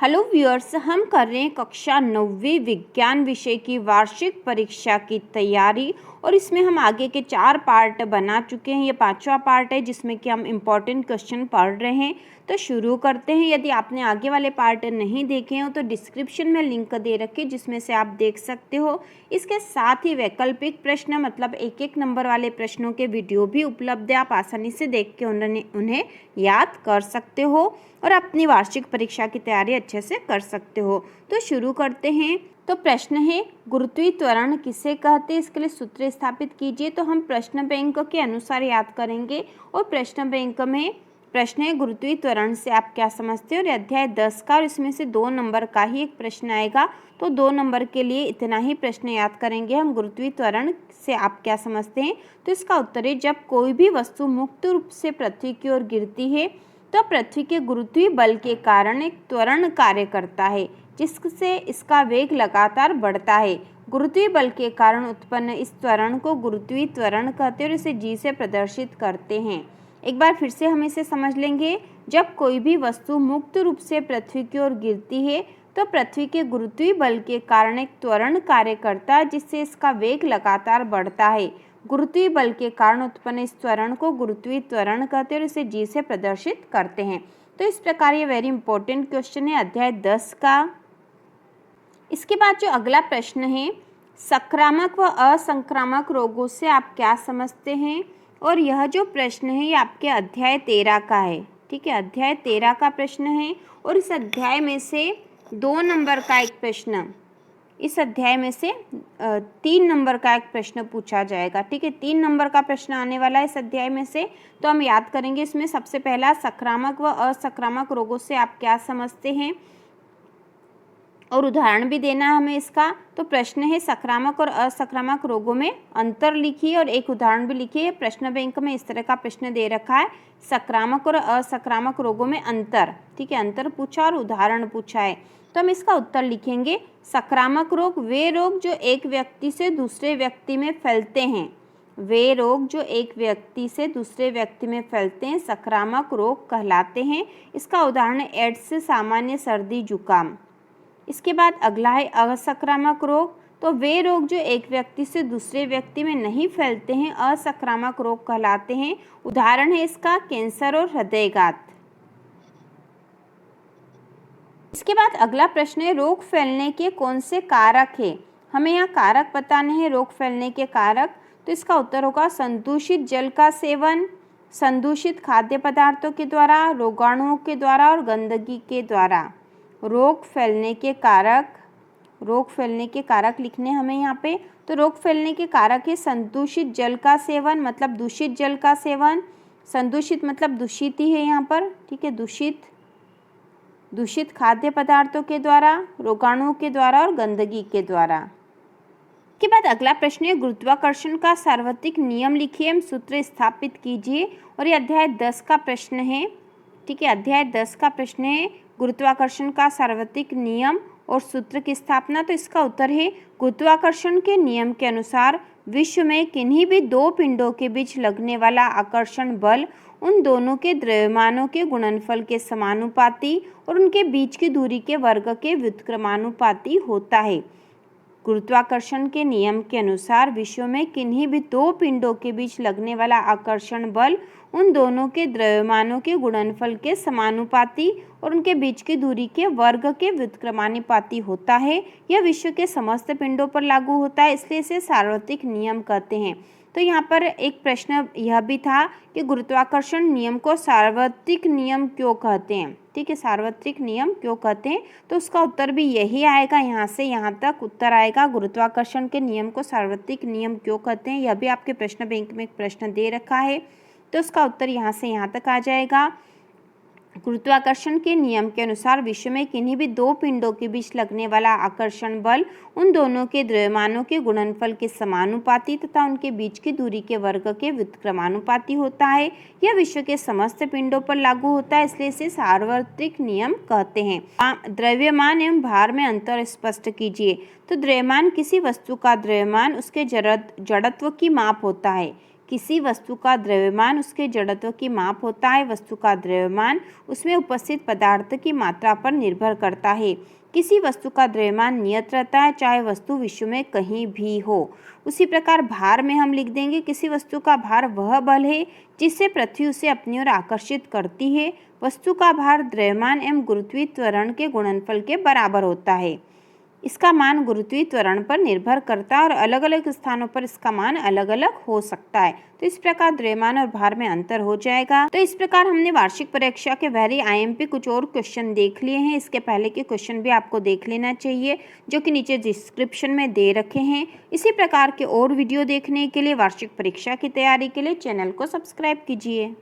Hello viewers, हम कर रहे हैं कक्षा 9वीं विज्ञान विषय की वार्षिक परीक्षा की तैयारी और इसमें हम आगे के 4 पार्ट बना चुके हैं। ये 5वां पार्ट है जिसमें कि हम इम्पॉर्टेंट क्वेश्चन पढ़ रहे हैं। तो शुरू करते हैं। यदि आपने आगे वाले पार्ट नहीं देखे हो तो डिस्क्रिप्शन में लिंक दे रखे जिसमें से आप देख सकते हो। इसके साथ ही वैकल्पिक प्रश्न मतलब 1-1 नंबर वाले प्रश्नों के वीडियो भी उपलब्ध है। आप आसानी से देख के उन्हें याद कर सकते हो और अपनी वार्षिक परीक्षा की तैयारी अच्छे से कर सकते हो। तो शुरू करते हैं। तो प्रश्न है, गुरुत्वीय त्वरण किसे कहते हैं? इसके लिए सूत्र स्थापित कीजिए। तो हम प्रश्न बैंक के अनुसार याद करेंगे और प्रश्न बैंक में प्रश्न है, गुरुत्वीय त्वरण से आप क्या समझते हो? और अध्याय 10 का, और इसमें से 2 नंबर का ही एक प्रश्न आएगा। तो 2 नंबर के लिए इतना ही प्रश्न याद करेंगे हम। गुरुत्वीय त्वरण से आप क्या समझते हैं? तो इसका उत्तर है, जब कोई भी वस्तु मुक्त रूप से पृथ्वी की ओर गिरती है तो पृथ्वी के गुरुत्वीय बल के कारण एक त्वरण कार्य करता है जिससे इसका वेग लगातार बढ़ता है। गुरुत्वीय बल के कारण उत्पन्न इस त्वरण को गुरुत्वीय त्वरण कहते हैं और इसे जी से प्रदर्शित करते हैं। एक बार फिर से हम इसे समझ लेंगे। जब कोई भी वस्तु मुक्त रूप से पृथ्वी की ओर गिरती है तो पृथ्वी के गुरुत्वीय बल के कारण एक त्वरण कार्य करता है जिससे इसका वेग लगातार बढ़ता है। गुरुत्वीय बल के कारण उत्पन्न इस त्वरण को गुरुत्वीय त्वरण कहते हैं और इसे जी से प्रदर्शित करते हैं। तो इस प्रकार ये वेरी इंपॉर्टेंट क्वेश्चन है अध्याय 10 का। इसके बाद जो अगला प्रश्न है, संक्रामक व असंक्रामक रोगों से आप क्या समझते हैं? और यह जो प्रश्न है ये आपके अध्याय 13 का है। ठीक है, अध्याय 13 का प्रश्न है और इस अध्याय में से 2 नंबर का एक प्रश्न, इस अध्याय में से 3 नंबर का एक प्रश्न पूछा जाएगा। ठीक है, 3 नंबर का प्रश्न आने वाला है इस अध्याय में से। तो हम याद करेंगे। इसमें सबसे पहला, संक्रामक व असंक्रामक रोगों से आप क्या समझते हैं? और उदाहरण भी देना है हमें इसका। तो प्रश्न है, संक्रामक और असंक्रामक रोगों में अंतर लिखिए और एक उदाहरण भी लिखिए। प्रश्न बैंक में इस तरह का प्रश्न दे रखा है, संक्रामक और असंक्रामक रोगों में अंतर। ठीक है, अंतर पूछा और उदाहरण पूछा है। तो हम इसका उत्तर लिखेंगे, संक्रामक रोग वे रोग जो एक व्यक्ति से दूसरे व्यक्ति में फैलते हैं। वे रोग जो एक व्यक्ति से दूसरे व्यक्ति में फैलते हैं संक्रामक रोग कहलाते हैं। इसका उदाहरण एड्स, सामान्य सर्दी जुकाम। इसके बाद अगला है असंक्रामक रोग। तो वे रोग जो एक व्यक्ति से दूसरे व्यक्ति में नहीं फैलते हैं असंक्रामक रोग कहलाते हैं। उदाहरण है इसका कैंसर और हृदयघात। इसके बाद अगला प्रश्न है, रोग फैलने के कौन से कारक है? हमें यहाँ कारक बताने हैं रोग फैलने के कारक। तो इसका उत्तर होगा संदूषित जल का सेवन, संदूषित खाद्य पदार्थों के द्वारा, रोगाणुओं के द्वारा और गंदगी के द्वारा। रोग फैलने के कारक, रोग फैलने के कारक लिखने हमें यहाँ पे। तो रोग फैलने के कारक है संदूषित जल का सेवन मतलब दूषित जल का सेवन, संदूषित मतलब दूषित ही है यहाँ पर। ठीक है, दूषित खाद्य पदार्थों के द्वारा, रोगाणुओं के द्वारा और गंदगी के द्वारा। के बाद अगला प्रश्न है, गुरुत्वाकर्षण का सार्वत्रिक नियम लिखिए एवं सूत्र स्थापित कीजिए। और ये अध्याय 10 का प्रश्न है। ठीक है, अध्याय 10 का प्रश्न है, गुरुत्वाकर्षण का सार्वत्रिक नियम और सूत्र की स्थापना। तो इसका उत्तर है, गुरुत्वाकर्षण के नियम के अनुसार विश्व में किन्हीं भी 2 पिंडों के बीच लगने वाला आकर्षण बल उन दोनों के द्रव्यमानों के गुणनफल के समानुपाती और उनके बीच की दूरी के वर्ग के व्युत्क्रमानुपाती होता है। गुरुत्वाकर्षण के नियम के अनुसार विश्व में किन्हीं भी 2 पिंडों के बीच लगने वाला आकर्षण बल उन दोनों के द्रव्यमानों के गुणनफल के समानुपाती और उनके बीच की दूरी के वर्ग के व्युत्क्रमानुपाती होता है। यह विश्व के समस्त पिंडों पर लागू होता है, इसलिए इसे सार्वत्रिक नियम कहते हैं। तो यहाँ पर एक प्रश्न यह भी था कि गुरुत्वाकर्षण नियम को सार्वत्रिक नियम क्यों कहते हैं? ठीक है, सार्वत्रिक नियम क्यों कहते हैं? तो उसका उत्तर भी यही आएगा, यहाँ से यहाँ तक उत्तर आएगा। गुरुत्वाकर्षण के नियम को सार्वत्रिक नियम क्यों कहते हैं, यह भी आपके प्रश्न बैंक में एक प्रश्न दे रखा है। तो उसका उत्तर यहाँ से यहाँ तक आ जाएगा। गुरुत्वाकर्षण के नियम के अनुसार विश्व में किन्हीं भी 2 पिंडों के बीच लगने वाला आकर्षण बल उन दोनों के द्रव्यमानों के गुणनफल के समानुपाती तथा उनके बीच की दूरी के वर्ग के व्युत्क्रमानुपाती होता है। यह विश्व के समस्त पिंडों पर लागू होता है, इसलिए इसे सार्वत्रिक नियम कहते हैं। द्रव्यमान एवं भार में अंतर स्पष्ट कीजिए। तो द्रव्यमान किसी वस्तु का द्रव्यमान उसके जड़त्व की माप होता है। किसी वस्तु का द्रव्यमान उसके जड़त्व की माप होता है। वस्तु का द्रव्यमान उसमें उपस्थित पदार्थ की मात्रा पर निर्भर करता है। किसी वस्तु का द्रव्यमान नियत रहता है, चाहे वस्तु विश्व में कहीं भी हो। उसी प्रकार भार में हम लिख देंगे, किसी वस्तु का भार वह बल है जिससे पृथ्वी उसे अपनी ओर आकर्षित करती है। वस्तु का भार द्रव्यमान एवं गुरुत्वीय त्वरण के गुणनफल के बराबर होता है। इसका मान गुरुत्वीय त्वरण पर निर्भर करता है और अलग अलग स्थानों पर इसका मान अलग अलग हो सकता है। तो इस प्रकार द्रव्यमान और भार में अंतर हो जाएगा। तो इस प्रकार हमने वार्षिक परीक्षा के वेरी IMP कुछ और क्वेश्चन देख लिए हैं। इसके पहले के क्वेश्चन भी आपको देख लेना चाहिए, जो कि नीचे डिस्क्रिप्शन में दे रखे हैं। इसी प्रकार के और वीडियो देखने के लिए, वार्षिक परीक्षा की तैयारी के लिए चैनल को सब्सक्राइब कीजिए।